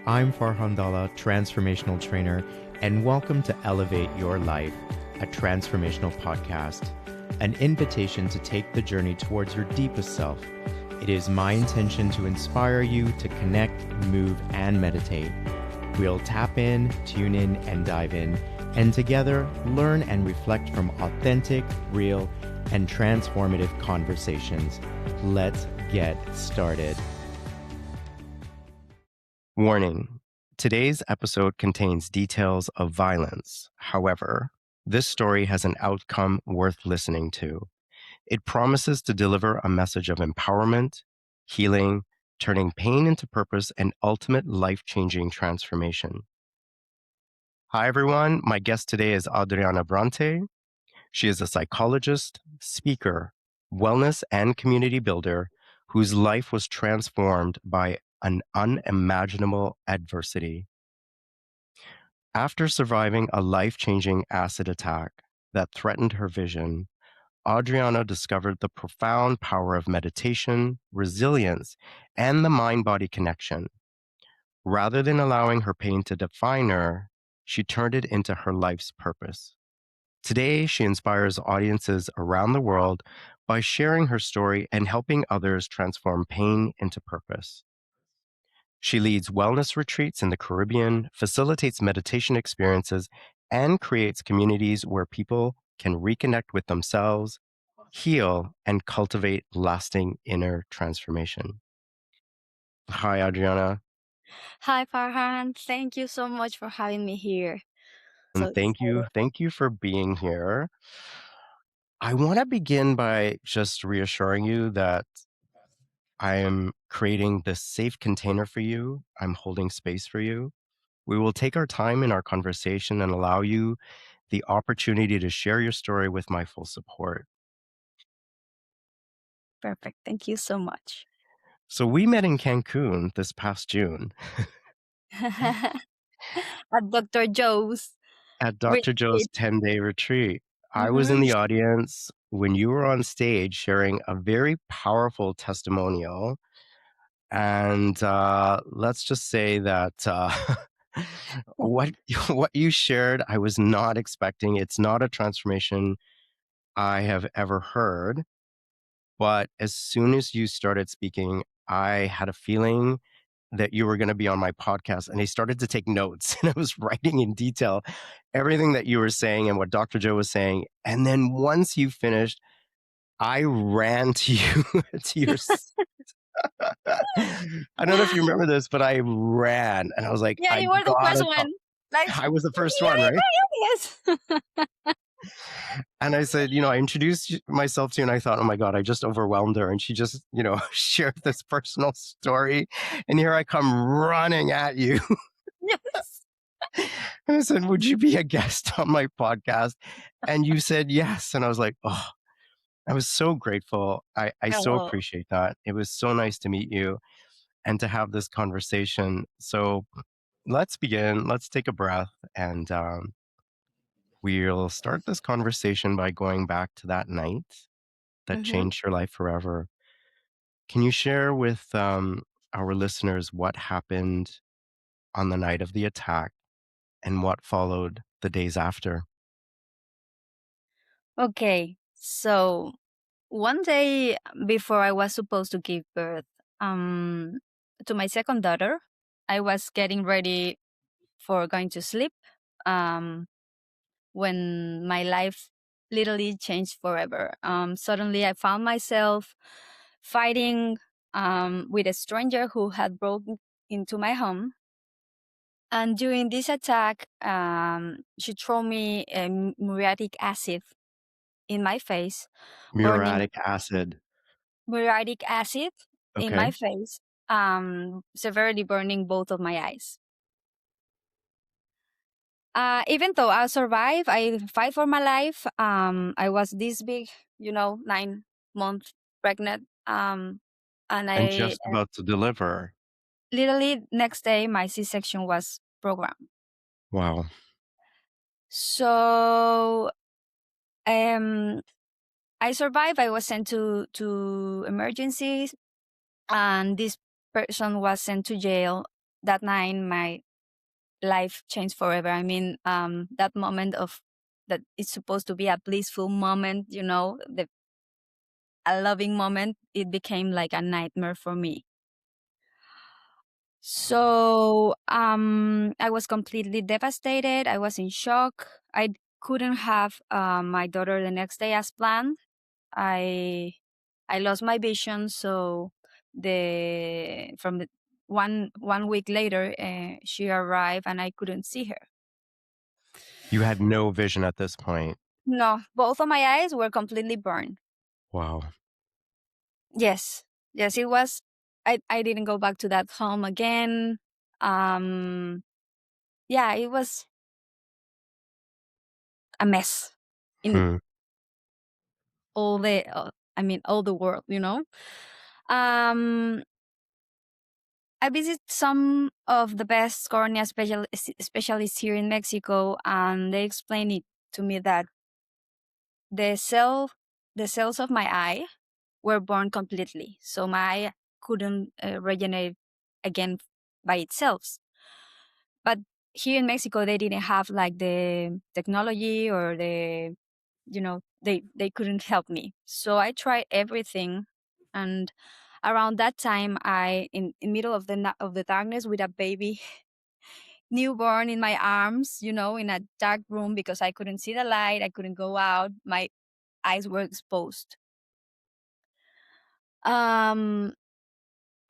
I'm Farhan Dalla, transformational trainer, and welcome to Elevate Your Life, a transformational podcast, an invitation to take the journey towards your deepest self. It is my intention to inspire you to connect, move, and meditate. We'll tap in, tune in, and dive in, and together learn and reflect from authentic, real, and transformative conversations. Let's get started. Warning: today's episode contains details of violence. However, this story has an outcome worth listening to. It promises to deliver a message of empowerment, healing, turning pain into purpose, and ultimate life-changing transformation. Hi, everyone. My guest today is Adriana Brante. She is a psychologist, speaker, wellness, and community builder whose life was transformed by an unimaginable adversity. After surviving a life-changing acid attack that threatened her vision, Adriana discovered the profound power of meditation, resilience, and the mind-body connection. Rather than allowing her pain to define her, she turned it into her life's purpose. Today, she inspires audiences around the world by sharing her story and helping others transform pain into purpose. She leads wellness retreats in the Caribbean, facilitates meditation experiences, and creates communities where people can reconnect with themselves, heal, and cultivate lasting inner transformation. Hi, Adriana. Hi, Farhan. Thank you so much for having me here. So And thank you. excited. Thank you for being here. I want to begin by just reassuring you that I am creating this safe container for you. I'm holding space for you. We will take our time in our conversation and allow you the opportunity to share your story with my full support. Perfect. Thank you so much. So, we met in Cancun this past June At Dr. Joe's at Dr. Joe's retreat. 10-day retreat. I was in Mm-hmm. the audience when you were on stage sharing a very powerful testimonial. And let's just say that what what you shared, I was not expecting. It's not a transformation I have ever heard. But as soon as you started speaking, I had a feeling that you were going to be on my podcast, and I started to take notes, and I was writing in detail everything that you were saying and what Dr. Joe was saying. And then once you finished, I ran to you to your I don't know if you remember this, but I ran and I was like, Yeah, I you were the first gotta one. talk. Like, I was the first one, right? yeah, yes. And I said, I introduced myself to you and I thought, oh my God, I just overwhelmed her. And she just, shared this personal story. And here I come running at you. Yes. And I said, would you be a guest on my podcast? And you said yes. And I was like, oh, I was so grateful. I so Oh. appreciate that. It was so nice to meet you and to have this conversation. So let's begin. Let's take a breath, and we'll start this conversation by going back to that night that Mm-hmm. changed your life forever. Can you share with our listeners what happened on the night of the attack and what followed the days after? Okay. So one day before I was supposed to give birth um, to my second daughter, I was getting ready for going to sleep. Um, when my life literally changed forever. Suddenly, I found myself fighting with a stranger who had broken into my home. And during this attack, she threw me a muriatic acid in my face, burning Muriatic acid. muriatic acid in my Okay. face, severely burning both of my eyes. Even though I survived, I fight for my life. I was this big, 9 months pregnant. And And I just about to deliver. literally next day my C-section was programmed. Wow. So um, I survived. I was sent to emergencies, and this person was sent to jail that night my life changed forever. I mean, that moment of that it's supposed to be a blissful moment, a loving moment, it became like a nightmare for me. So I was completely devastated. I was in shock. I couldn't have my daughter the next day as planned. I I lost my vision. So the from the one week later, she arrived and I couldn't see her. You had no vision at this point. No, both of my eyes were completely burned. Wow. Yes, yes, it was. I didn't go back to that home again. Um, yeah, it was a mess in Hmm. I mean, all the world, Um, I visit some of the best cornea specialists here in Mexico, and they explain it to me that the cell, the cells of my eye were born completely, so my eye couldn't regenerate again by itself. But here in Mexico, they didn't have like the technology or they couldn't help me. So I tried everything, and around that time, in middle of of the darkness with a baby newborn in my arms, in a dark room because I couldn't see the light, I couldn't go out, my eyes were exposed. Um,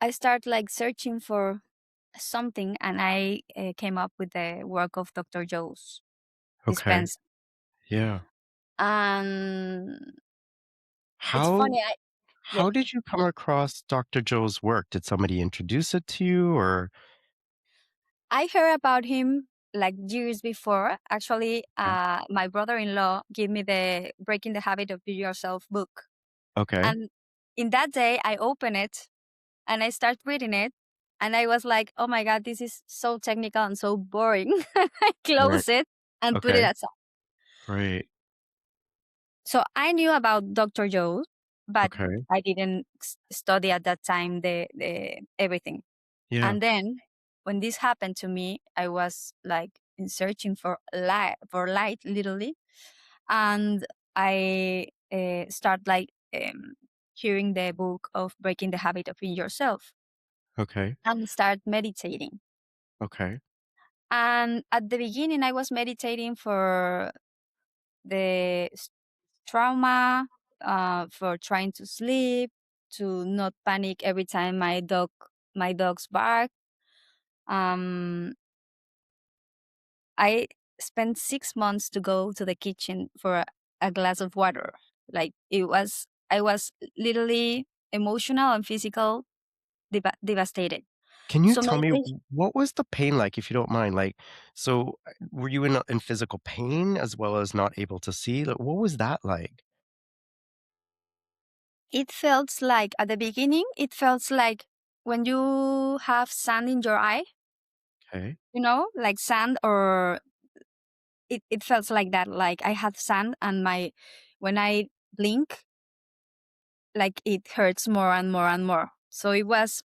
I started like searching for something, and I came up with the work of Dr. Joe's Okay. Dispenza. Yeah. And it's How funny, yeah, how did you come across Dr. Joe's work? Did somebody introduce it to you or I heard about him like years before. Actually, my brother-in-law gave me the Breaking the Habit of Be Yourself book. Okay. And in that day, I opened it and I started reading it. And I was like, oh my God, this is so technical and so boring. I Right. close it and put it Okay. aside. Right. So I knew about Dr. Joe, but Okay. I didn't study at that time the everything. Yeah. And then when this happened to me, I was like in searching for light, literally, and I start like hearing the book of Breaking the Habit of Being Yourself Okay. and start meditating. Okay. And at the beginning, I was meditating for the trauma, for trying to sleep, to not panic every time my dogs bark. Um, I spent 6 months to go to the kitchen for a glass of water. Like I was literally emotional and physical devastated. Can you So tell me meditation, what was the pain like, if you don't mind? Like, so were you in physical pain as well as not able to see? Like, what was that like? it felt like at the beginning, it felt like when you have sand in your eye, Okay. like sand, or it felt like that. Like I had sand and when I blink, like it hurts more and more and more. So it was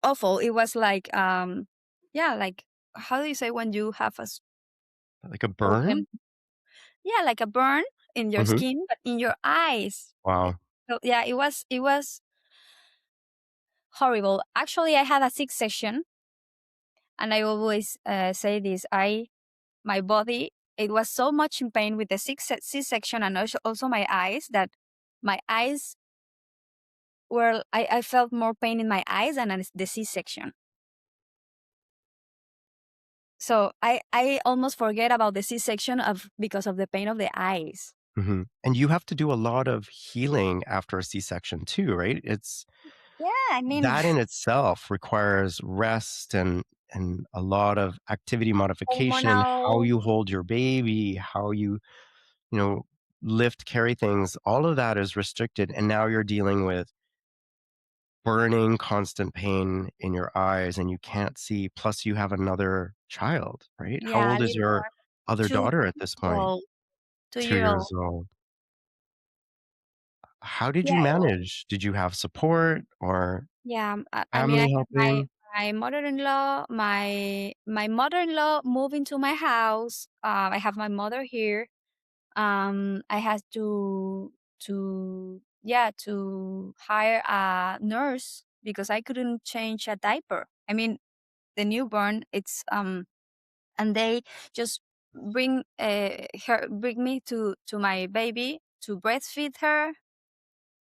awful. It was like, yeah, like how do you say when you have Like a burn? open, yeah, like a burn in your Mhm. skin, but in your eyes. Wow. So yeah, it was horrible. Actually, I had a C-section, and I always say this. My body, it was so much in pain with the C-section and also my eyes that my eyes I felt more pain in my eyes than at the C-section. So I almost forget about the C-section of because of the pain of the eyes. Mhm. And you have to do a lot of healing after a C-section too, right? It's Yeah, I mean, that in itself requires rest and a lot of activity modification, how hormonal. you hold your baby, how you know, lift, carry things, all of that is restricted, and now you're dealing with burning, constant pain in your eyes, and you can't see, plus you have another child, right? How Yeah, a old is little your other two daughter at this point? old, 2 2 year old. years old. How did you Yeah, manage? Did you have support or yeah. I mean, I family have my helping? my mother-in-law moved into my house. I have my mother here. I had to hire a nurse because I couldn't change a diaper. I mean, the newborn, it's and they just bring me to my baby to breastfeed her,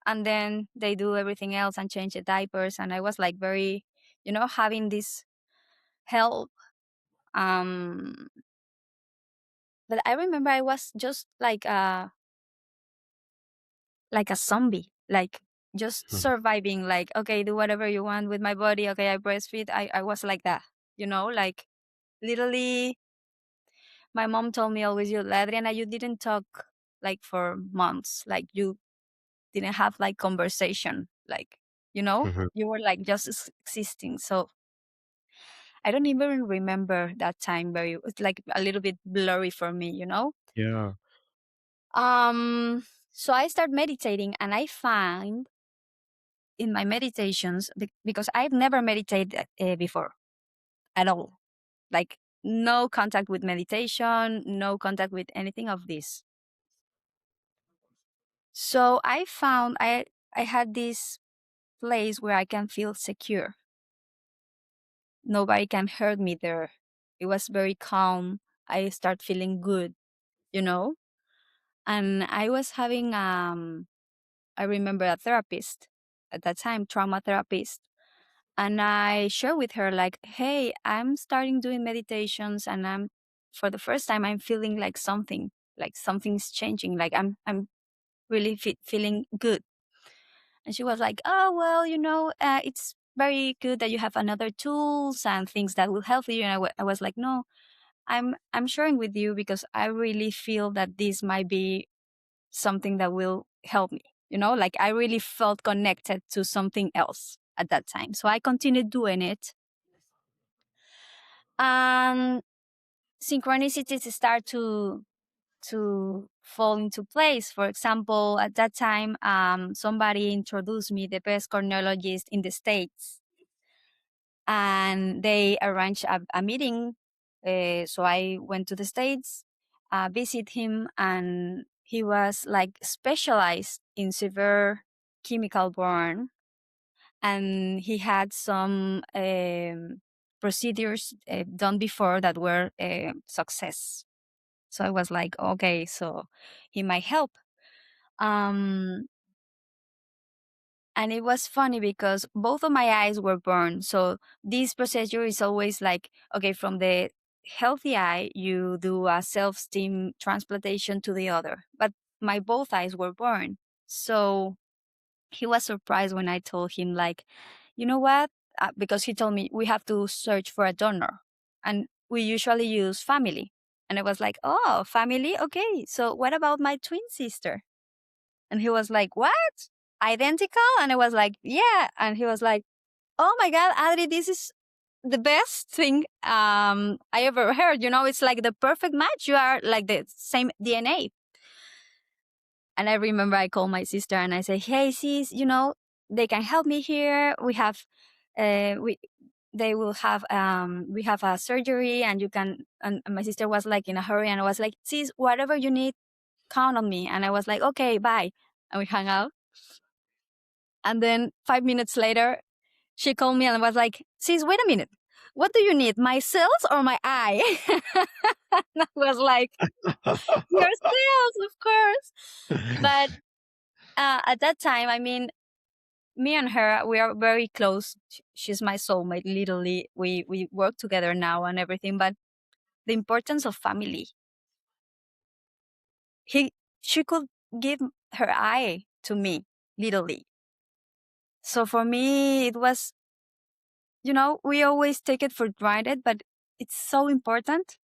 and then they do everything else and change the diapers. And I was like very, having this help. um but I remember I was just like a zombie, like just Mhm. surviving, like, okay, do whatever you want with my body. Okay, I breastfeed. I was like that, like literally. My mom told me always, you, Adriana, you didn't talk like for months, like you didn't have like conversation, like, Mhm. you were like just existing. So I don't even remember that time. It's like a little bit blurry for me. Yeah. So I start meditating, and I find in my meditations, because I've never meditated before at all, like no contact with meditation, no contact with anything of this. So I found I had this place where I can feel secure. Nobody can hurt me there. It was very calm. I start feeling good, you know? And I was having I remember a therapist at that time, trauma therapist. And I share with her like, hey, I'm starting doing meditations, and I'm for the first time I'm feeling like something's changing, like I'm really feeling good. And she was like, oh, well, it's very good that you have another tools and things that will help you. And I was like, no, I'm sharing with you because I really feel that this might be something that will help me. Like I really felt connected to something else at that time. So I continued doing it. And synchronicities start to fall into place. For example, at that time, somebody introduced me the best cardiologist in the States, and they arranged a meeting. So I went to the States, visit him, and he was like specialized in severe chemical burn, and he had some procedures done before that were success. So I was like, okay, so he might help. Um, and it was funny because both of my eyes were burned. So this procedure is always like, okay, from the healthy eye, you do a self-esteem transplantation to the other. But my both eyes were burned. So he was surprised when I told him, like, you know what? Because he told me we have to search for a donor, and we usually use family. And I was like, oh, family? Okay. So what about my twin sister? And he was like, what? Identical? And I was like, yeah. And he was like, oh my God, Adri, this is the best thing I ever heard. It's like the perfect match. You are like the same DNA. And I remember I called my sister and I said, hey, sis, they can help me here. We have, we, they will have, we have a surgery, and you can, and my sister was like in a hurry, and I was like, sis, whatever you need, count on me. And I was like, okay, bye. And we hung out. And then 5 minutes later, she called me and was like, sis, wait a minute. What do you need, my cells or my eye? And I was like, your cells, of course. But at that time, I mean, me and her, we are very close. She's my soulmate, literally. We work together now and everything. But the importance of family. He She could give her eye to me, literally. So for me, it was, we always take it for granted, but it's so important.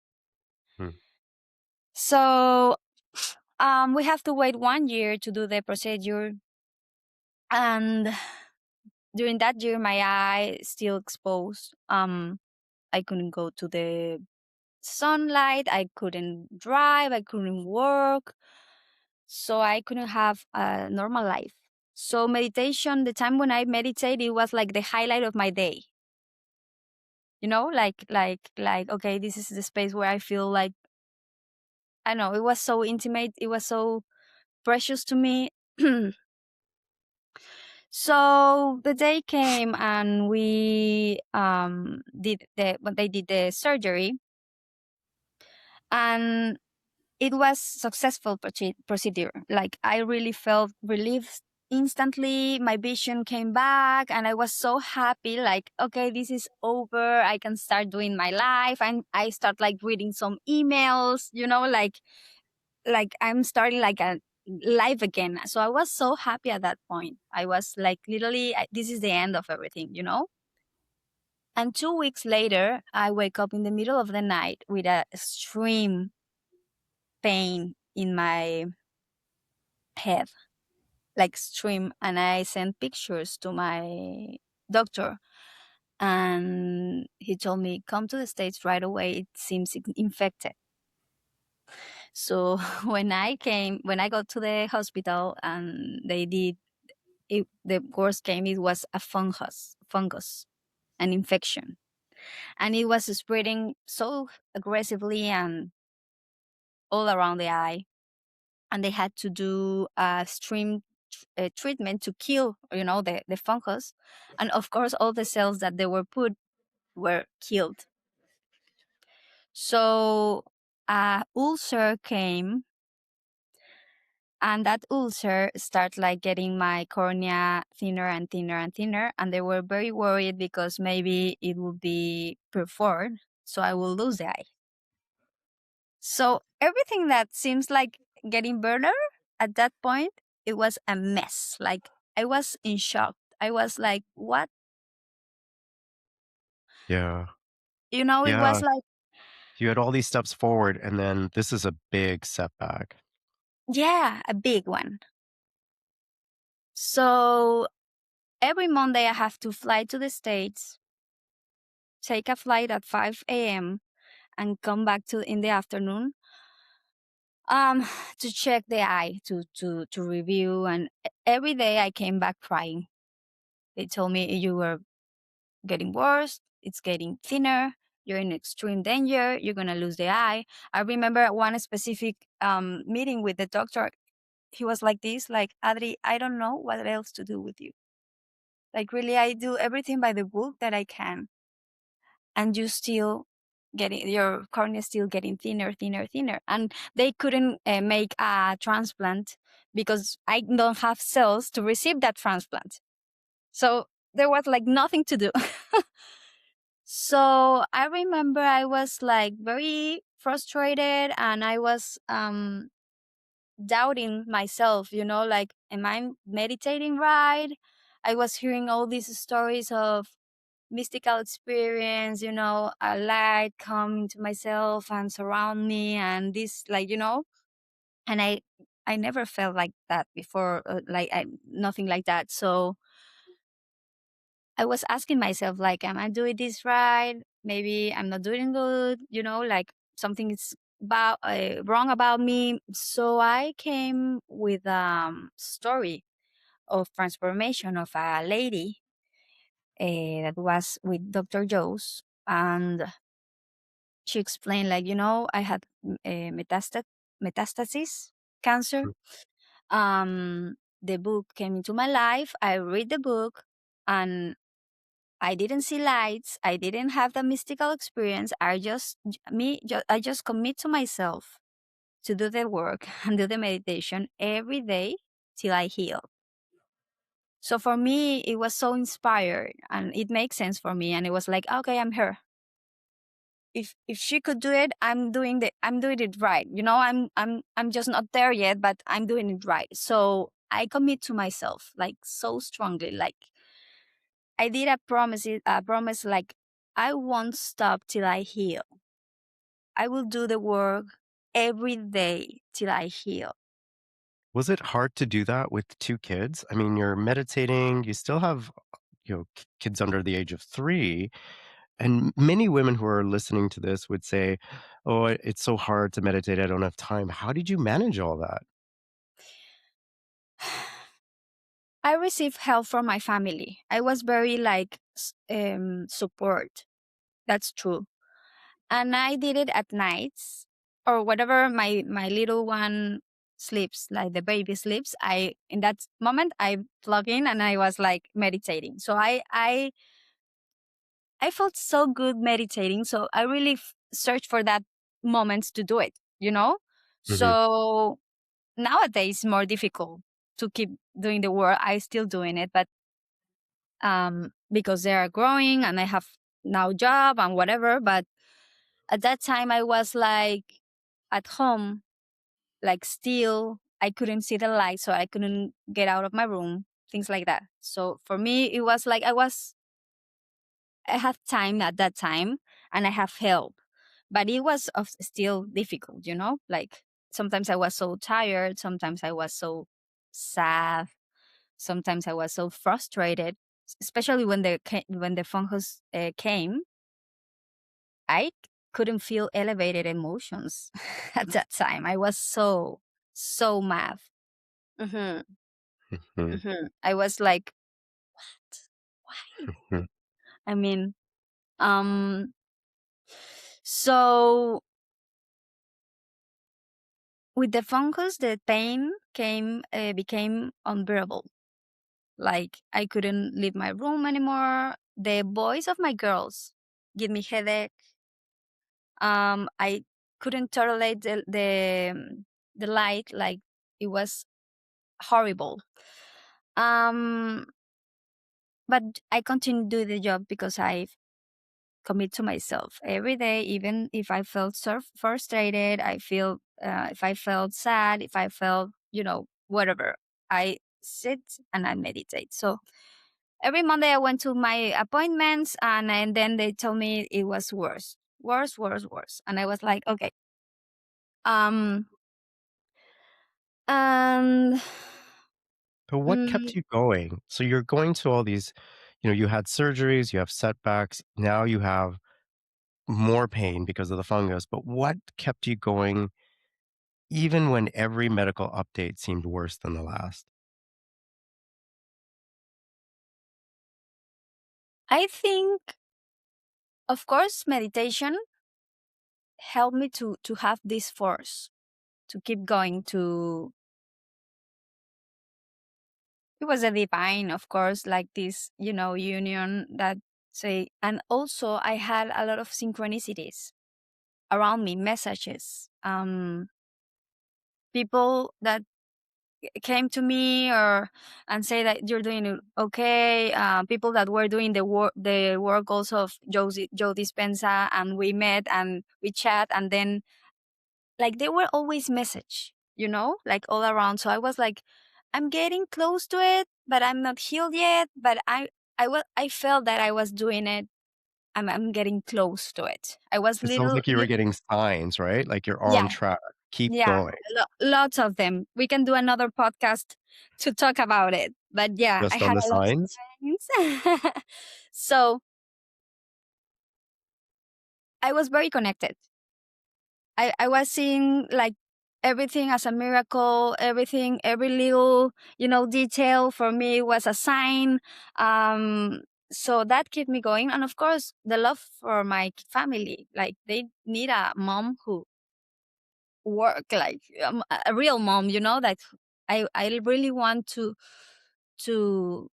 Hmm. So we have to wait 1 year to do the procedure. And during that year, my eye still exposed. I couldn't go to the sunlight. I couldn't drive. I couldn't work. So I couldn't have a normal life. So meditation, the time when I meditate, it was like the highlight of my day. like okay, this is the space where I feel like, I don't know, it was so intimate, it was so precious to me. So the day came and we did the when they did the surgery, and it was successful procedure. Like I really felt relief instantly. My vision came back and I was so happy, like okay, this is over, I can start doing my life. And I start like reading some emails, like I'm starting like a life again. So I was so happy at that point. I was like literally, this is the end of everything. And 2 weeks later, I wake up in the middle of the night with a extreme pain in my head, like extreme. And I sent pictures to my doctor, and he told me, come to the States right away. It seems infected. So when I got to the hospital and they did it, the worst came, it was a fungus, an infection. And it was spreading so aggressively and all around the eye. And they had to do a stream treatment to kill, the fungus. And of course, all the cells that they were put were killed. So a ulcer came, and that ulcer started like getting my cornea thinner and thinner and thinner. And they were very worried because maybe it would be perfored, so I will lose the eye. So everything that seems like getting better at that point, it was a mess. Like I was in shock. I was like, what? Yeah. It was Yeah. like, You had all these steps forward, and then this is a big setback. yeah, a big one. So every Monday I have to fly to the States, take a flight at 5 a.m. and come back to in the afternoon, um to check the eye, to review. And every day I came back crying. They told me, you were getting worse, it's getting thinner, you're in extreme danger, you're gonna lose the eye. I remember one specific meeting with the doctor. He was like this, like, Adri, I don't know what else to do with you. Like really, I do everything by the book that I can, and you still getting, your cornea still getting thinner, thinner, thinner. And they couldn't make a transplant because I don't have cells to receive that transplant. So there was like nothing to do. So I remember I was like very frustrated, and I was doubting myself, like, am I meditating right? I was hearing all these stories of mystical experience, a light come into myself and surround me, and this, like, and I never felt like that before, nothing like that. So I was asking myself, like, am I doing this right? Maybe I'm not doing good, like something is wrong about me. So I came with a story of transformation of a lady that was with Dr. Joe's. And she explained, like, I had metastasis, cancer. The book came into my life. I read the book, and I didn't see lights. I didn't have the mystical experience. I just commit to myself to do the work and do the meditation every day till I heal. So for me, it was so inspired, and it makes sense for me. And it was like, okay, I'm her. If she could do it, I'm doing it right. I'm just not there yet, but I'm doing it right. So I commit to myself like so strongly. Like I did a promise, like, I won't stop till I heal. I will do the work every day till I heal. Was it hard to do that with two kids? I mean, you're meditating, you still have, kids under the age of 3, and many women who are listening to this would say, "Oh, it's so hard to meditate, I don't have time." How did you manage all that? I received help from my family. I was very like support. That's true. And I did it at nights or whatever my little one sleeps, like the baby sleeps. I in that moment I plug in and I was like meditating. So I felt so good meditating. So I really searched for that moments to do it, you know? Hmm. So nowadays it's more difficult to keep doing the work. I still doing it, but because they are growing and I have now job and whatever. But at that time I was like at home, like still I couldn't see the light, so I couldn't get out of my room, things like that. So for me it was like I have time at that time and I have help. But it was still difficult, you know? Like sometimes I was so tired, sometimes I was so sad, sometimes I was so frustrated, especially when when the fungus came. I couldn't feel elevated emotions at that time. I was so mad. Hmm. Hmm. I was like, why? Hmm. I mean, um, so with the fungus, the pain became unbearable. Like I couldn't leave my room anymore. The voice of my girls give me headache. I couldn't tolerate the light. Like it was horrible. Um, but I continued to do the job because I commit to myself every day, even if I felt so frustrated. I feel if I felt sad, if I felt whatever. I sit and I meditate. So every Monday I went to my appointments, and then they told me it was worse, worse, worse, worse, and I was like, okay, um, and But what kept mm, you going? So you're going to all these, you had surgeries, you have setbacks, now you have more pain because of the fungus. But what kept you going even when every medical update seemed worse than the last? I think, of course, meditation helped me to have this force to keep going. To It was a divine, of course, like this, union that say, and also I had a lot of synchronicities around me, messages, people that came to me or and say that you're doing it okay. People that were doing the work also of Joe Dispenza, and we met and we chat, and then like they were always message, like all around. So I was like, I'm getting close to it, but I'm not healed yet. But I felt that I was doing it. I'm getting close to it. I was It sounds little, like you were getting signs, right? Like you're on yeah, track. Keep yeah, going. lots of them. We can do another podcast to talk about it. But yeah, I Just on had the a lot signs? of signs. So I was very connected. I was seeing like everything as a miracle, everything, every little, detail for me was a sign. Um, so that kept me going. And of course, the love for my family. Like they need a mom who work like a real mom, that I really want to to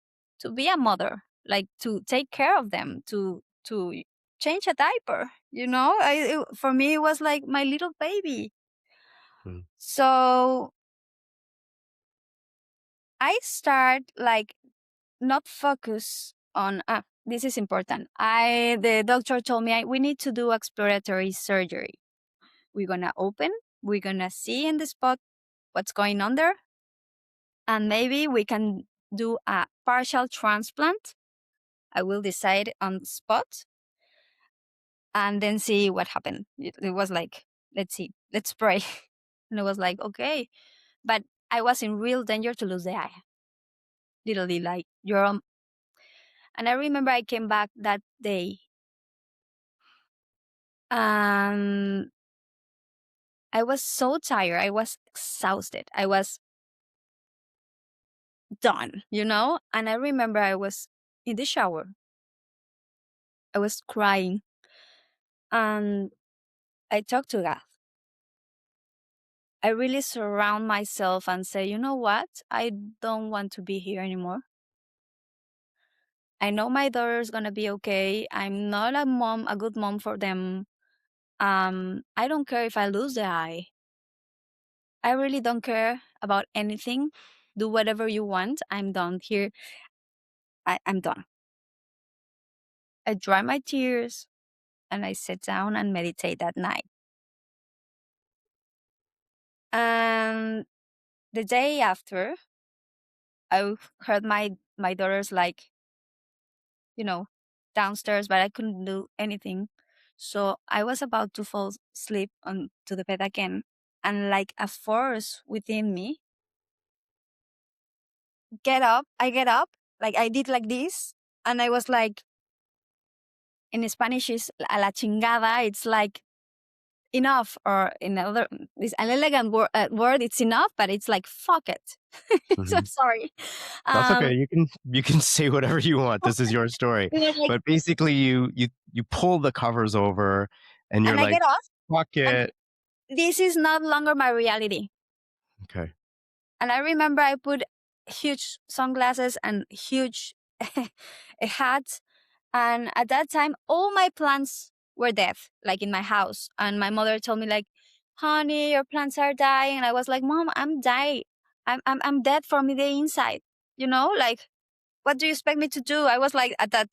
be a mother, like to take care of them, to change a diaper, for me it was like my little baby. Mm. So I start like not focus on this is important. The doctor told me we need to do exploratory surgery. We're gonna open, we're gonna see in the spot what's going on there, and maybe we can do a partial transplant. I will decide on the spot and then see what happened. It was like, let's see, let's pray. And it was like, okay. But I was in real danger to lose the eye. Literally, like, and I remember I came back that day and I was so tired. I was exhausted. I was done, And I remember I was in the shower. I was crying. And I talk to God. I really surround myself and say, you know what? I don't want to be here anymore. I know my daughter's gonna be okay. I'm not a good mom for them. I don't care if I lose the eye. I really don't care about anything. Do whatever you want. I'm done here. I'm done. I dry my tears and I sit down and meditate that night. And the day after, I heard my daughters like, you know, downstairs, but I couldn't do anything. So I was about to fall asleep onto the bed again, and like a force within me, get up. I get up, like I did like this, and I was like, in Spanish is a la chingada. It's like enough, or in another, this an elegant word. It's enough, but it's like fuck it. So Mhm. sorry. That's okay. Um, You can say whatever you want. This is your story. like, But basically, you pull the covers over, and you're and I like, get off, "Fuck and it." this is not longer my reality. Okay. And I remember I put huge sunglasses and huge hats. And at that time, all my plants were dead, like in my house. And my mother told me, like, honey, your plants are dying. And I was like, Mom, I'm dying. I'm dead from the inside. Like, what do you expect me to do? I was like at that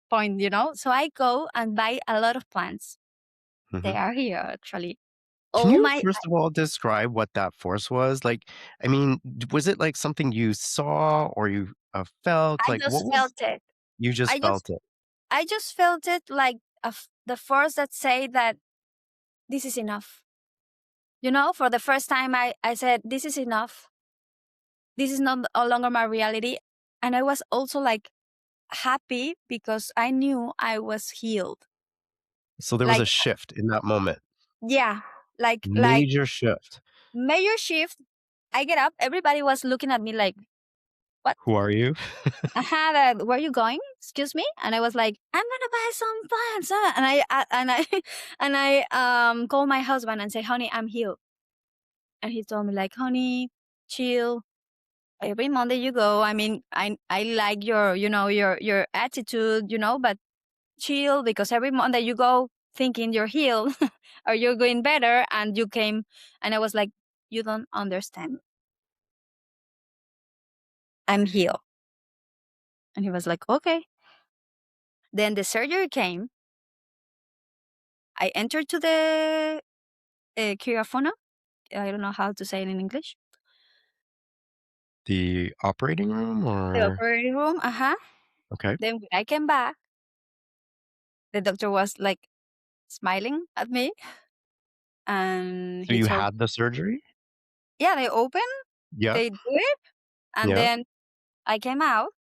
point. So I go and buy a lot of plants. They Mhm. are here actually. Can All you my first of all describe what that force was? Like, I mean, was it like something you saw or you felt? I Like, what just was felt it. you just I just felt it? I just felt it like the force that say that this is enough. For the first time, I said, this is enough. This is not no longer my reality. And I was also like happy because I knew I was healed. So there was a Like, shift in that moment, yeah, like major shift. major shift. I get up. Everybody was looking at me like, what? Who are you? Where are you going? Excuse me. And I was like, I'm gonna buy some plants. And I call my husband and say, honey, I'm healed. And he told me like, honey, chill. Every Monday you go. I mean, I like your attitude, but chill, because every Monday you go thinking you're healed or you're going better, and you came, and I was like, you don't understand. I'm healed. And he was like, okay. Then the surgery came. I entered to the Kirafona. I don't know how to say it in English. The operating room The or operating room. okay. Then when I came back, the doctor was like smiling at me, and So he you told, had the surgery? yeah, they open, Yeah. they do it, and Yeah. then I came out.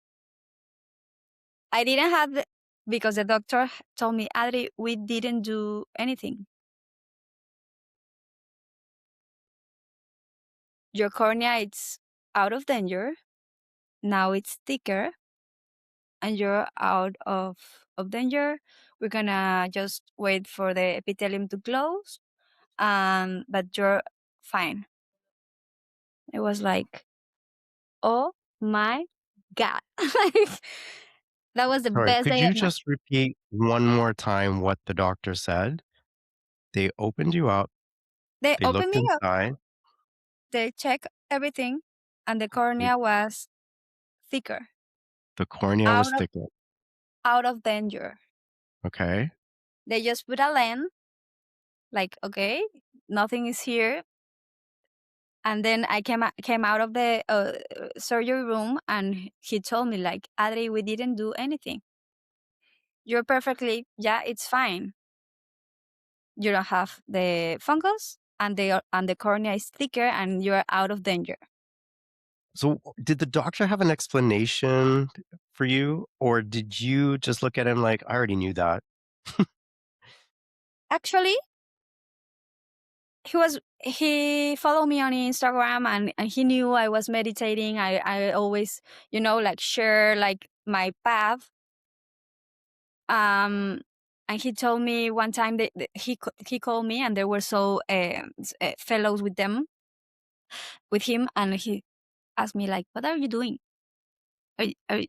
I didn't have because the doctor told me, Adri, we didn't do anything. Your cornea, it's out of danger. Now it's thicker, and you're out of danger. We're gonna just wait for the epithelium to close, but you're fine. It was like, oh my God. Like, that was the Sorry, best could day you of my. just repeat one more time what the doctor said? They opened you up, They they opened looked me up, inside, they checked everything, and the they cornea was thicker, the cornea was out of thicker. out of danger. Okay. They just put a lens, like, okay, nothing is here. And then I came out of the surgery room, and he told me like, Adri, we didn't do anything. You're perfectly, yeah, it's fine. You don't have the fungus, and the cornea is thicker, and you're out of danger. So did the doctor have an explanation for you, or did you just look at him like, "I already knew that"? Actually, he followed me on Instagram, and he knew I was meditating. I always, like, share like my path. Um And he told me one time that he called me, and there were fellows with him, and he asked me like, "What are you doing? Are you,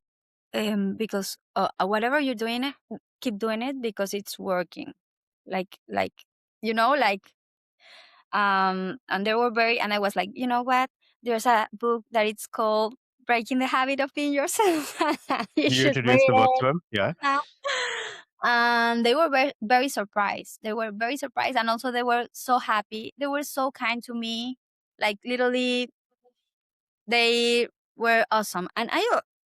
because whatever you're doing, keep doing it because it's working." Like like and they were very, and I was like, you know what? There's a book that it's called Breaking the Habit of Being Yourself. You You should read introduced the book it. to him? Yeah. Uh, And they were very, very surprised. They were very surprised. And also, they were so happy. They were so kind to me. Like, literally, they were awesome. And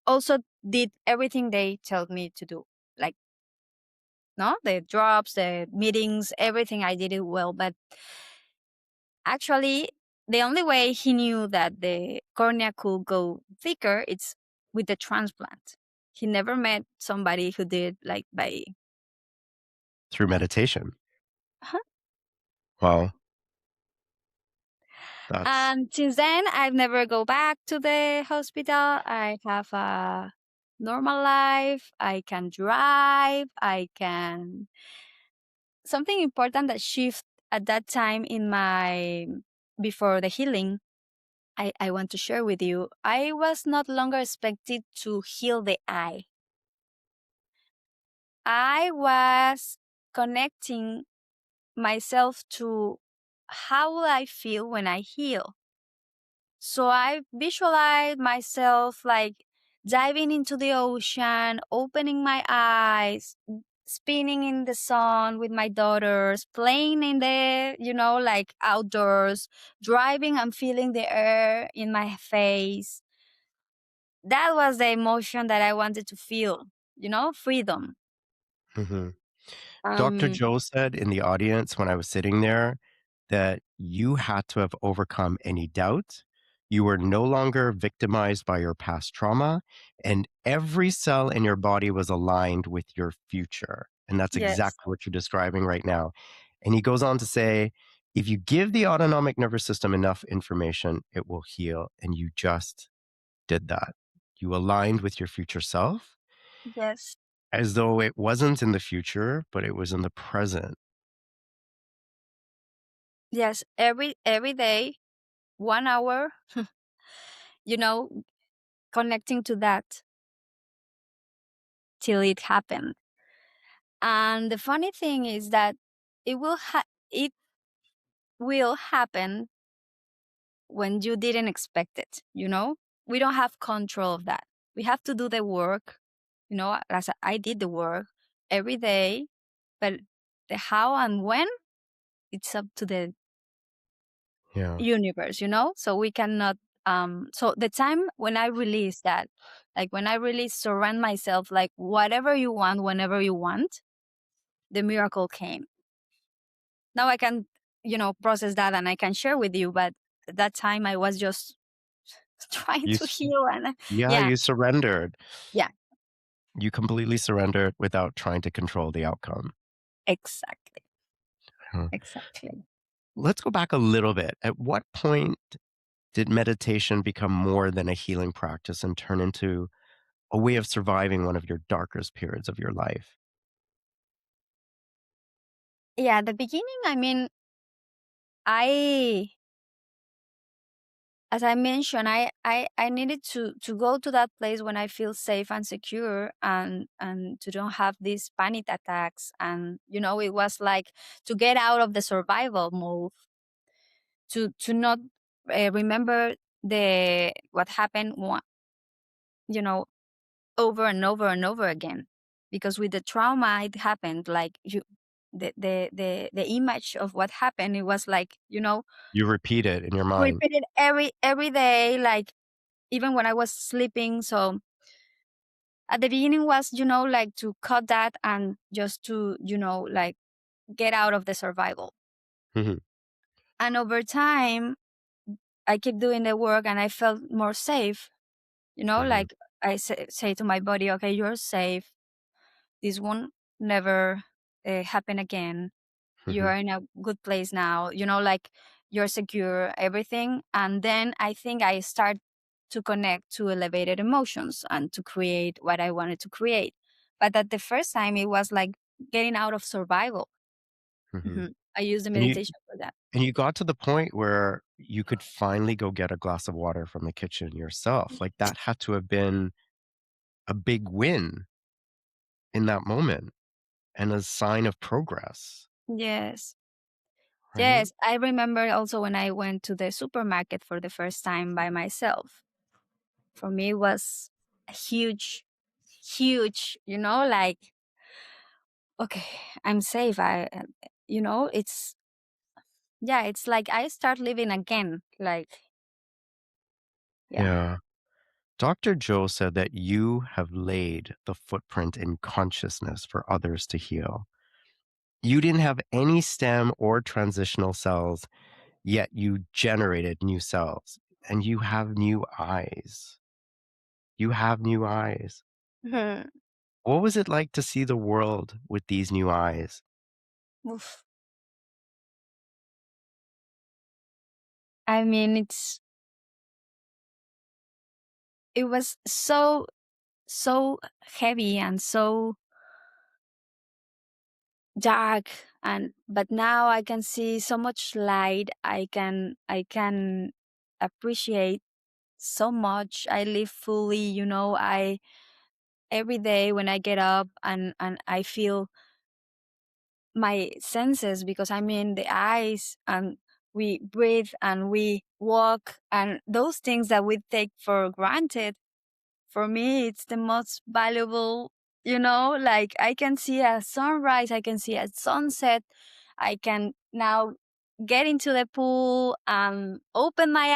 also did everything they told me to do. Like, no, the drops, the meetings, everything. I did it well. But actually, the only way he knew that the cornea could go thicker, it's with the transplant. He never met somebody who did like by. Through meditation. Huh? Wow. That's And since then, I've never go back to the hospital. I have a normal life. I can drive. I can. Something important that shift at that time in my before the healing. I want to share with you. I was not longer expected to heal the eye. I was connecting myself to how will I feel when I heal. So I visualize myself like diving into the ocean, opening my eyes, spinning in the sun with my daughters, playing in the, like outdoors, driving and feeling the air in my face. That was the emotion that I wanted to feel, freedom. mhm. Dr. Um, Joe said in the audience when I was sitting there that you had to have overcome any doubt. You were no longer victimized by your past trauma, and every cell in your body was aligned with your future. And that's yes, exactly what you're describing right now. And he goes on to say, if you give the autonomic nervous system enough information, it will heal. And you just did that. You aligned with your future self yes, as though it wasn't in the future, but it was in the present. yes. Every day, 1 hour, you know, connecting to that till it happened. And the funny thing is that it will happen when you didn't expect it, We don't have control of that. We have to do the work, as I did the work every day, but the how and when, it's up to the Yeah. universe, So we cannot so the time when I release that, like when I really surrender myself, like whatever you want, whenever you want, the miracle came. Now I can, process that and I can share with you, but at that time I was just trying You to s heal and Yeah, yeah, you surrendered. yeah, You completely surrendered without trying to control the outcome. exactly, Huh. exactly. Let's go back a little bit. At what point did meditation become more than a healing practice and turn into a way of surviving one of your darkest periods of your life? Yeah, the beginning, I mean, I as I mentioned, I needed to go to that place when I feel safe and secure, and to don't have these panic attacks, and it was like to get out of the survival mode, to not remember the what happened, you know over and over and over again, because with the trauma it happened like you the image of what happened, it was like, You repeat it in your mind. repeated every day, like even when I was sleeping. So at the beginning was, like to cut that and just to, like get out of the survival. Mhm, And over time, I keep doing the work and I felt more safe, mhm, like I say to my body, okay, you're safe. This won't never happen again. mhm. You're in a good place now, like you're secure, everything. And then I think I start to connect to elevated emotions and to create what I wanted to create. But at the first time, it was like getting out of survival. Hmm. Mhm. I use the And you meditation for that. and you got to the point where you could finally go get a glass of water from the kitchen yourself. Like that had to have been a big win in that moment and a sign of progress, Yes. right? Yes, I remember also when I went to the supermarket for the first time by myself. For me, it was huge, huge, like, okay, I'm safe. Yeah, it's like I start living again. Like, yeah. Yeah. Dr. Joe said that you have laid the footprint in consciousness for others to heal. You didn't have any stem or transitional cells, yet you generated new cells and you have new eyes. You have new eyes. Mhm. What was it like to see the world with these new eyes? Oof. I mean, it was so heavy and so dark, and but now I can see so much light. I can appreciate so much. I live fully, I every day when I get up and I feel my senses, because I mean the eyes, and we breathe and we walk, and those things that we take for granted, for me it's the most valuable. Like, I can see a sunrise, I can see a sunset, I can now get into the pool and open my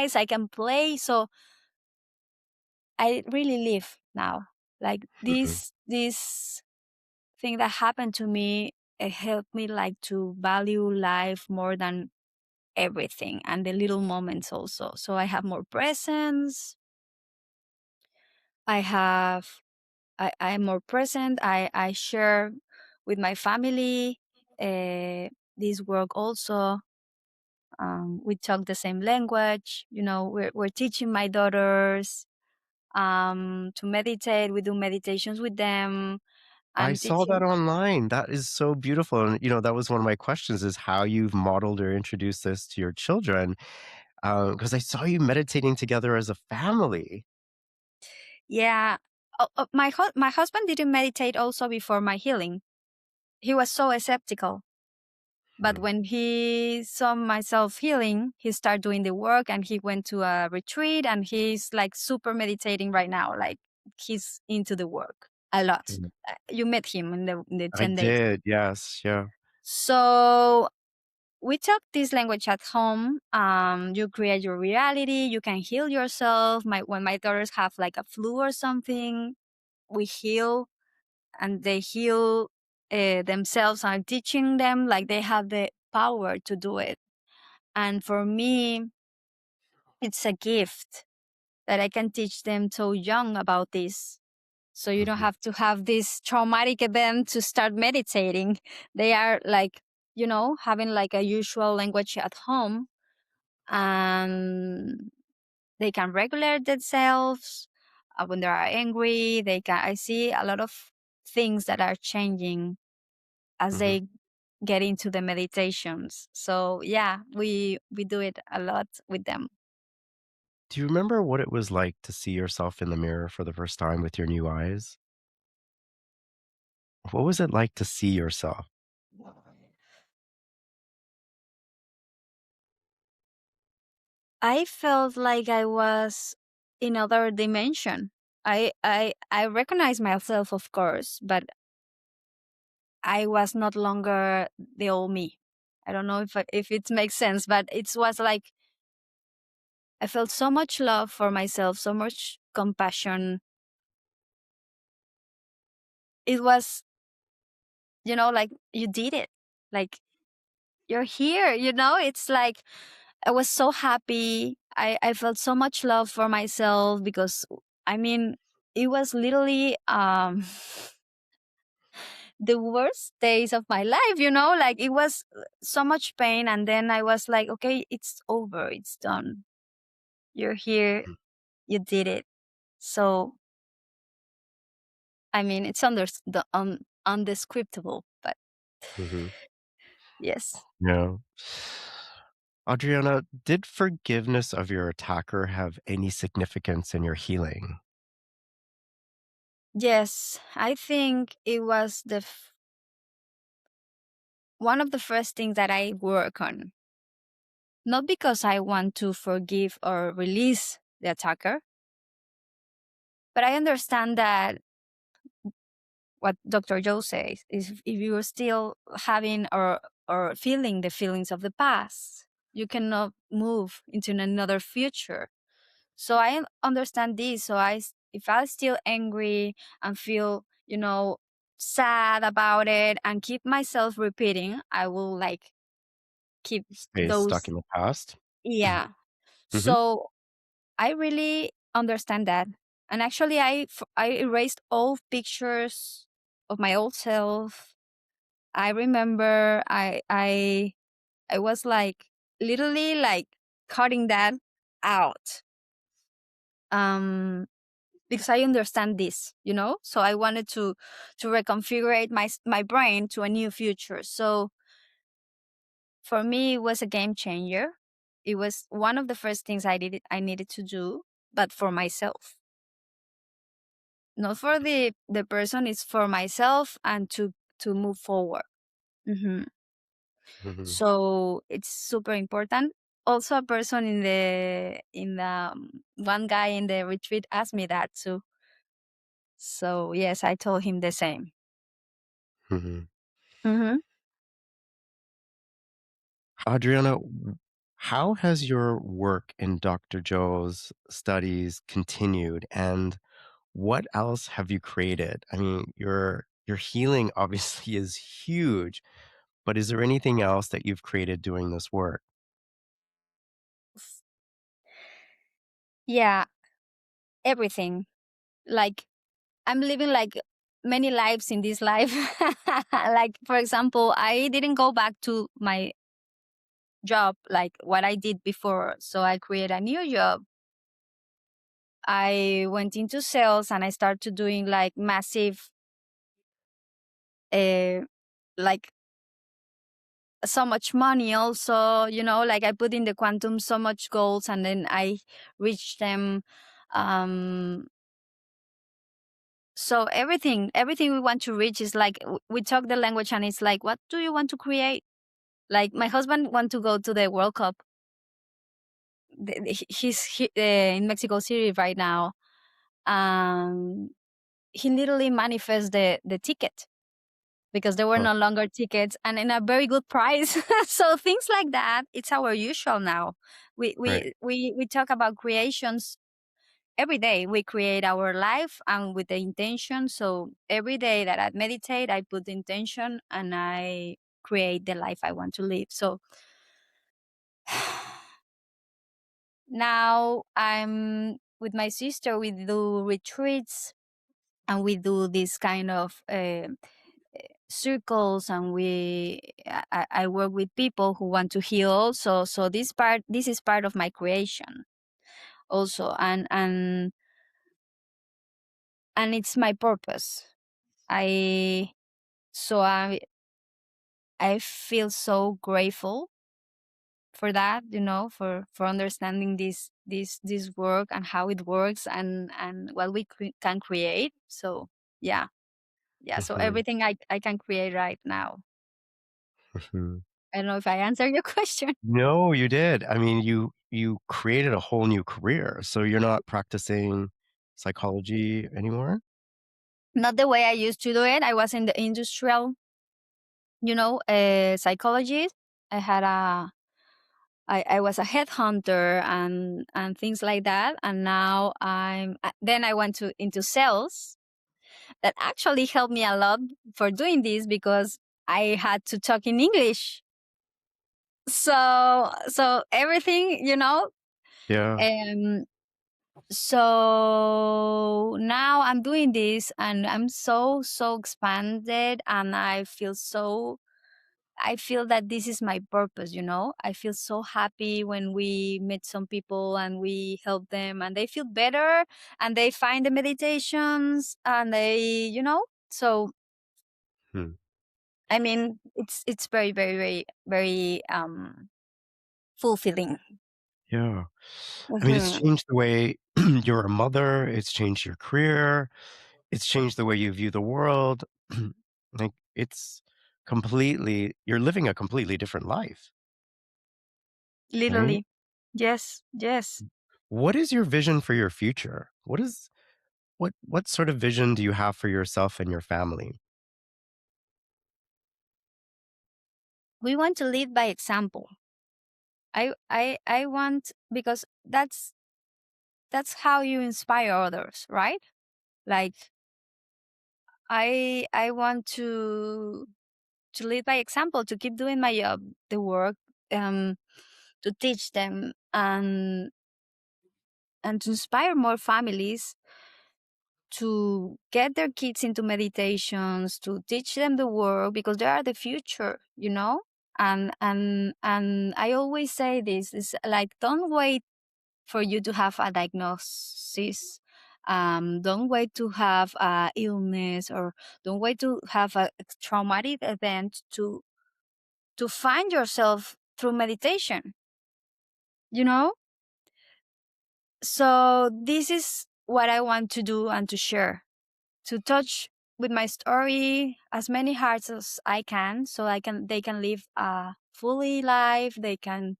eyes, I can play. So I really live now. Like, Mhm, this thing that happened to me, it helped me like to value life more than everything, and the little moments also. So I have more presence. I have I am more present. I share with my family this work also. We talk the same language. We're teaching my daughters to meditate. We do meditations with them. I I'm saw that teaching. online. That is so beautiful. And, that was one of my questions is how you've modeled or introduced this to your children. Because I saw you meditating together as a family. Yeah. My husband didn't meditate also before my healing. He was so skeptical. But Hmm. when he saw myself healing, he started doing the work, and he went to a retreat, and he's like super meditating right now. Like, he's into the work a lot. Mhm. You met him in the I 10 days. did. Yes. Yeah. So we talk this language at home. You create your reality. You can heal yourself. When my daughters have like a flu or something, we heal, and they heal themselves. I'm teaching them, like, they have the power to do it. And for me, it's a gift that I can teach them so young about this. So you don't Mhm. have to have this traumatic event to start meditating. They are like, having like a usual language at home, and they can regulate themselves. When they are angry, I see a lot of things that are changing as Mhm. they get into the meditations. So yeah, we do it a lot with them. Do you remember what it was like to see yourself in the mirror for the first time with your new eyes? What was it like to see yourself? I felt like I was in other dimension. I recognize myself, of course, but I was not longer the old me. I don't know if it makes sense, but it was like I felt so much love for myself, so much compassion. It was, like, you did it. Like, you're here, it's like I was so happy. I felt so much love for myself, because I mean, it was literally the worst days of my life, like, it was so much pain, and then I was like, okay, it's over, it's done. You're here, you did it. So I mean, it's undescriptible. But Hmm. yes. Yeah. Adriana, did forgiveness of your attacker have any significance in your healing? Yes, I think it was one of the first things that I work on. Not because I want to forgive or release the attacker, but I understand that what Dr. Joe says is if you're still having or feeling the feelings of the past, you cannot move into another future. So I understand this. So if I still angry and feel, sad about it and keep myself repeating, I will like keep Stay stuck those. in the past? Yeah. Hmm. So I really understand that. And actually, I erased all pictures of my old self. I remember I was like literally like cutting that out. Um because I understand this, So I wanted to reconfigure my brain to a new future. So for me it was a game changer. It was one of the first things I needed to do, but for myself. Not for the person, it's for myself and to move forward. Hmm. Hmm. So it's super important. Also, a person one guy in the retreat asked me that too. So yes, I told him the same. Hmm. Hmm. Adriana, how has your work in Dr. Joe's studies continued, and what else have you created? I mean, your healing obviously is huge, but is there anything else that you've created doing this work? Yeah, everything. Like I'm living like many lives in this life. Like for example, I didn't go back to my job like what I did before. So I created a new job. I went into sales and I started doing like massive, uh, like so much money also, like I put in the quantum so much goals and then I reached them. Um, so everything we want to reach is like we talk the language and it's like, what do you want to create? Like my husband want to go to the World Cup. In Mexico City right now. Um, he literally manifests the ticket because there were Huh, no longer tickets and in a very good price. So things like that, it's our usual now. We right. we we we talk about creations every day. We create our life and with the intention. So every day that I meditate, I put the intention and I create the life I want to live. So now I'm with my sister. We do retreats and we do this kind of circles and I work with people who want to heal also. So this is part of my creation also, and it's my purpose. I so I feel so grateful for that, for understanding this work and how it works and what we can create. So yeah. Yeah, so Mhm, everything I can create right now. mhm. I don't know if I answered your question. No, you did. I mean, you created a whole new career, so you're not practicing psychology anymore? Not the way I used to do it. I was in the industrial, psychology. I had I was a headhunter and things like that. And now then I went into sales. That actually helped me a lot for doing this because I had to talk in English. So everything, Yeah. um, so now I'm doing this and I'm so expanded and I feel that this is my purpose. I feel so happy when we meet some people and we help them and they feel better and they find the meditations and they, so Hmm. I mean, it's very, very, very, very fulfilling. Yeah. I mean, it's Hmm. changed the way you're a mother, it's changed your career, it's changed the way you view the world. Like, it's completely you're living a completely different life, right? Literally. Yes, yes. What is your vision for your future? What sort of vision do you have for yourself and your family? We want to lead by example. I want, because that's how you inspire others, right? Like, I want to lead by example, to keep doing my job, the work, um, to teach them, and to inspire more families to get their kids into meditations, to teach them the work, because they are the future, you know. And I always say this is like, don't wait for you to have a diagnosis. Don't wait to have a illness, or don't wait to have a traumatic event to find yourself through meditation, you know. So this is what I want to do and to share, to touch with my story as many hearts as I can, so they can live a fully life, they can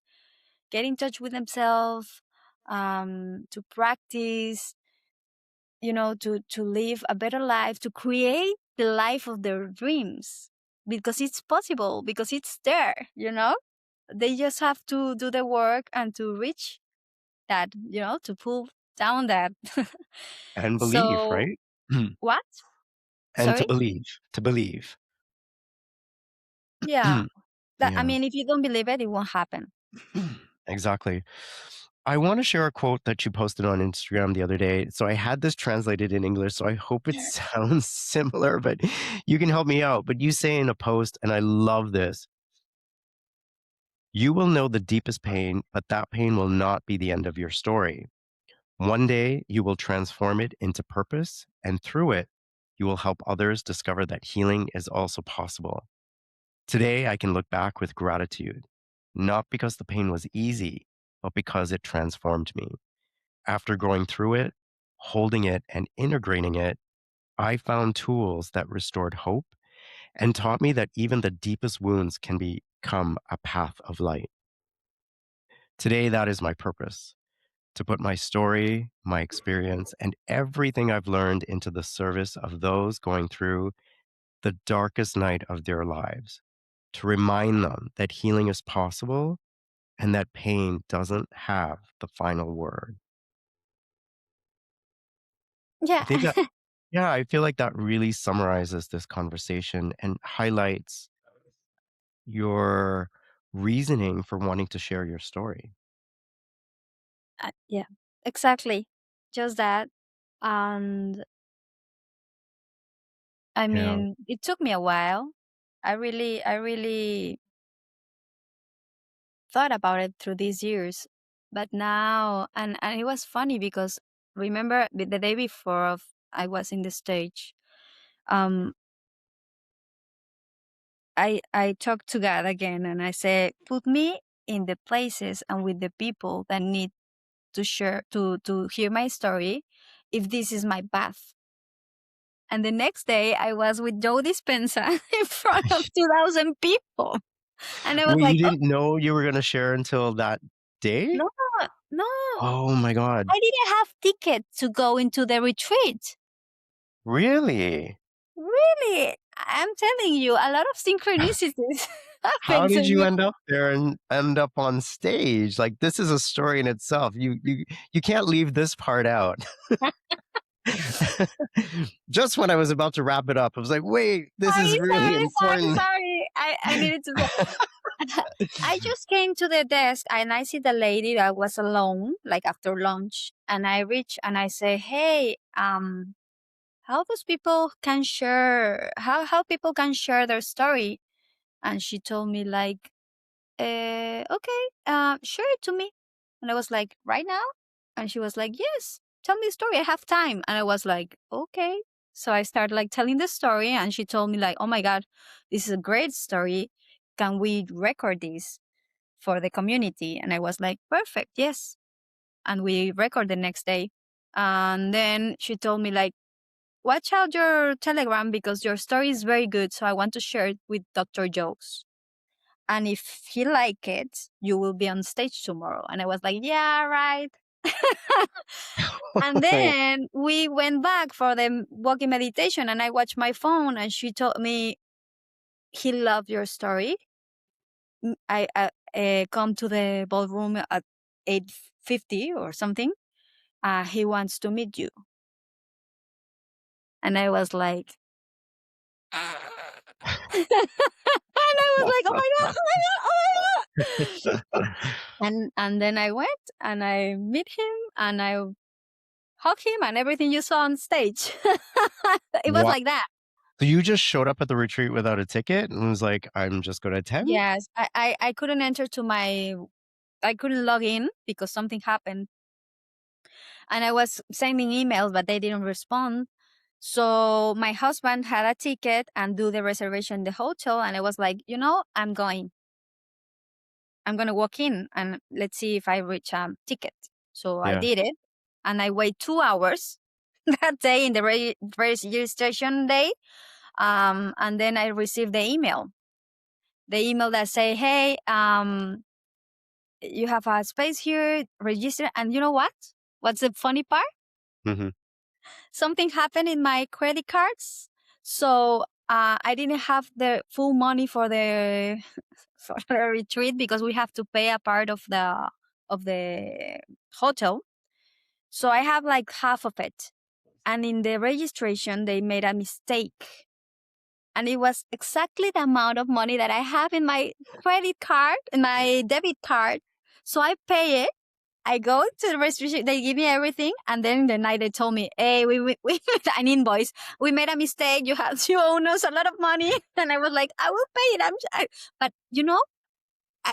get in touch with themselves, to practice, you know, to live a better life, to create the life of their dreams, because it's possible, because it's there, you know. They just have to do the work and to reach that, you know, to pull down that. And believe, So right? what? And to Sorry? believe, to believe. Yeah. That, I Yeah. mean, if you don't believe it, it won't happen. Exactly. I want to share a quote that you posted on Instagram the other day. So I had this translated in English, so I hope it sounds similar, but you can help me out. But you say in a post, and I love this: you will know the deepest pain, but that pain will not be the end of your story. One day, you will transform it into purpose, and through it, you will help others discover that healing is also possible. Today, I can look back with gratitude, not because the pain was easy, but because it transformed me. After going through it, holding it, and integrating it, I found tools that restored hope and taught me that even the deepest wounds can become a path of light. Today, that is my purpose: to put my story, my experience, and everything I've learned into the service of those going through the darkest night of their lives, to remind them that healing is possible and that pain doesn't have the final word. I Yeah. think that, yeah, I feel like that really summarizes this conversation and highlights your reasoning for wanting to share your story. Yeah, exactly. Just that. And I Yeah. mean, it took me a while. I really thought about it through these years. But now, and it was funny because, remember the day before of I was in the stage, um, I talked to God again and I said, put me in the places and with the people that need to share, to hear my story, if this is my path. And the next day I was with Joe Dispenza in front of 2,000 people. And I was Well, like, you oh, didn't know you were going to share until that day? no, no, Oh my God. I didn't have ticket to go into the retreat. Really? Really, I'm telling you, a lot of synchronicities How happens. did And you you, end up there and end up on stage? Like, this is a story in itself. You can't leave this part out. Just when I was about to wrap it up, I was like, wait, this is really important. sorry. I needed to say. I just came to the desk and I see the lady that was alone, like after lunch, and I reach and I say, "Hey, how those people can share, how people can share their story?" And she told me like, okay, share it to me." And I was like, "Right now?" And she was like, "Yes, tell me the story. I have time." And I was like, "Okay." So I started like telling the story, and she told me like, "Oh my God, this is a great story. Can we record this for the community?" And I was like, "Perfect, yes." And we record the next day. And then she told me like, "Watch out your Telegram because your story is very good. So I want to share it with Dr. Jokes. And if he like it, you will be on stage tomorrow." And I was like, "Yeah, right." And Oh, then we went back for the walking meditation, and I watched my phone, and she told me, "He loved your story. I come to the ballroom at 8:50 or something. He wants to meet you." And I was like, and I was like, "Oh my God, oh my God, oh my God." And then I went and I meet him and I hug him and everything you saw on stage. It was wow. like that. So you just showed up at the retreat without a ticket and was like, I'm just going to attend? Yes, I couldn't enter to my, I couldn't log in because something happened. And I was sending emails, but they didn't respond. So my husband had a ticket and do the reservation in the hotel. And I was like, I'm going. I'm going to walk in and let's see if I reach a ticket. So I Yeah. did it. And I wait 2 hours that day in the registration day. And then I received the email. The email that say, "Hey, you have a space here, register." And you know what? What's the funny part? Hmm. Something happened in my credit cards. So I didn't have the full money for the for the retreat because we have to pay a part of the hotel. So I have like half of it. And in the registration, they made a mistake. And it was exactly the amount of money that I have in my credit card, in my debit card. So I pay it. I go to the registration, they give me everything, and then the night they told me, "Hey, we made an invoice. We made a mistake. You owe us a lot of money." And I was like, "I will pay it." But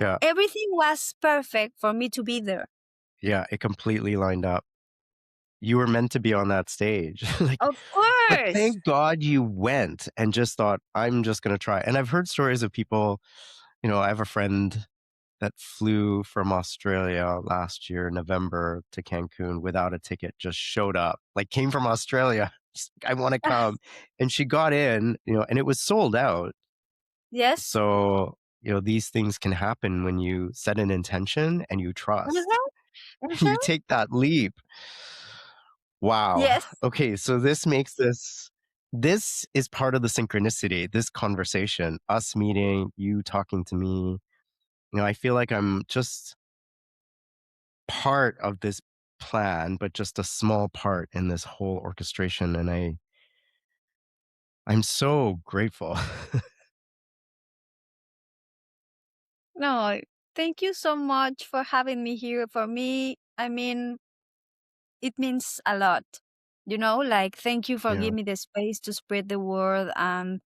Yeah. everything was perfect for me to be there. Yeah. It completely lined up. You were meant to be on that stage. Like, Of but course. thank God you went and just thought, I'm just going to try. And I've heard stories of people, I have a friend that flew from Australia last year, November, to Cancun without a ticket, just showed up, like came from Australia. Just, I want to come. And she got in, and it was sold out. Yes. So, these things can happen when you set an intention and you trust. Mhm, You mhm. take that leap. Wow. Yes. Okay, so this is part of the synchronicity, this conversation, us meeting, you talking to me. I feel like I'm just part of this plan, but just a small part in this whole orchestration. And I'm so grateful. No, thank you so much for having me here. For me, I mean, it means a lot. Like thank you for Yeah. giving me the space to spread the word, and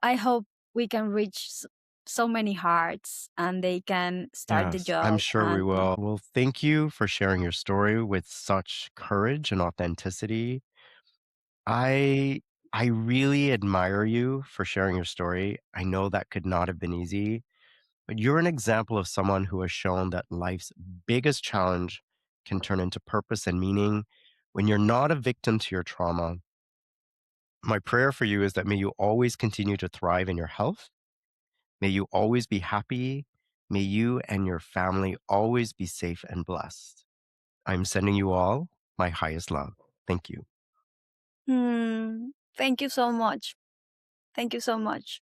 I hope we can reach so many hearts and they can start the Yes, I'm job. sure we And will. Well, thank you for sharing your story with such courage and authenticity. I I really admire you for sharing your story. I know that could not have been easy, but you're an example of someone who has shown that life's biggest challenge can turn into purpose and meaning when you're not a victim to your trauma. My prayer for you is that may you always continue to thrive in your health. May you always be happy. May you and your family always be safe and blessed. I'm sending you all my highest love. Thank you. thank you so much. Thank you so much.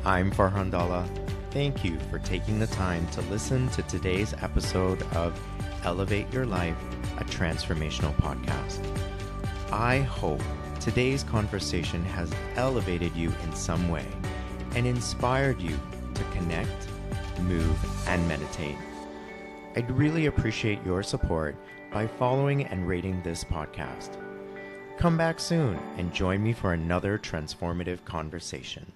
I'm Farhan Dalla. Thank you for taking the time to listen to today's episode of Elevate Your Life, a transformational podcast. I hope today's conversation has elevated you in some way and inspired you to connect, move, and meditate. I'd really appreciate your support by following and rating this podcast. Come back soon and join me for another transformative conversation.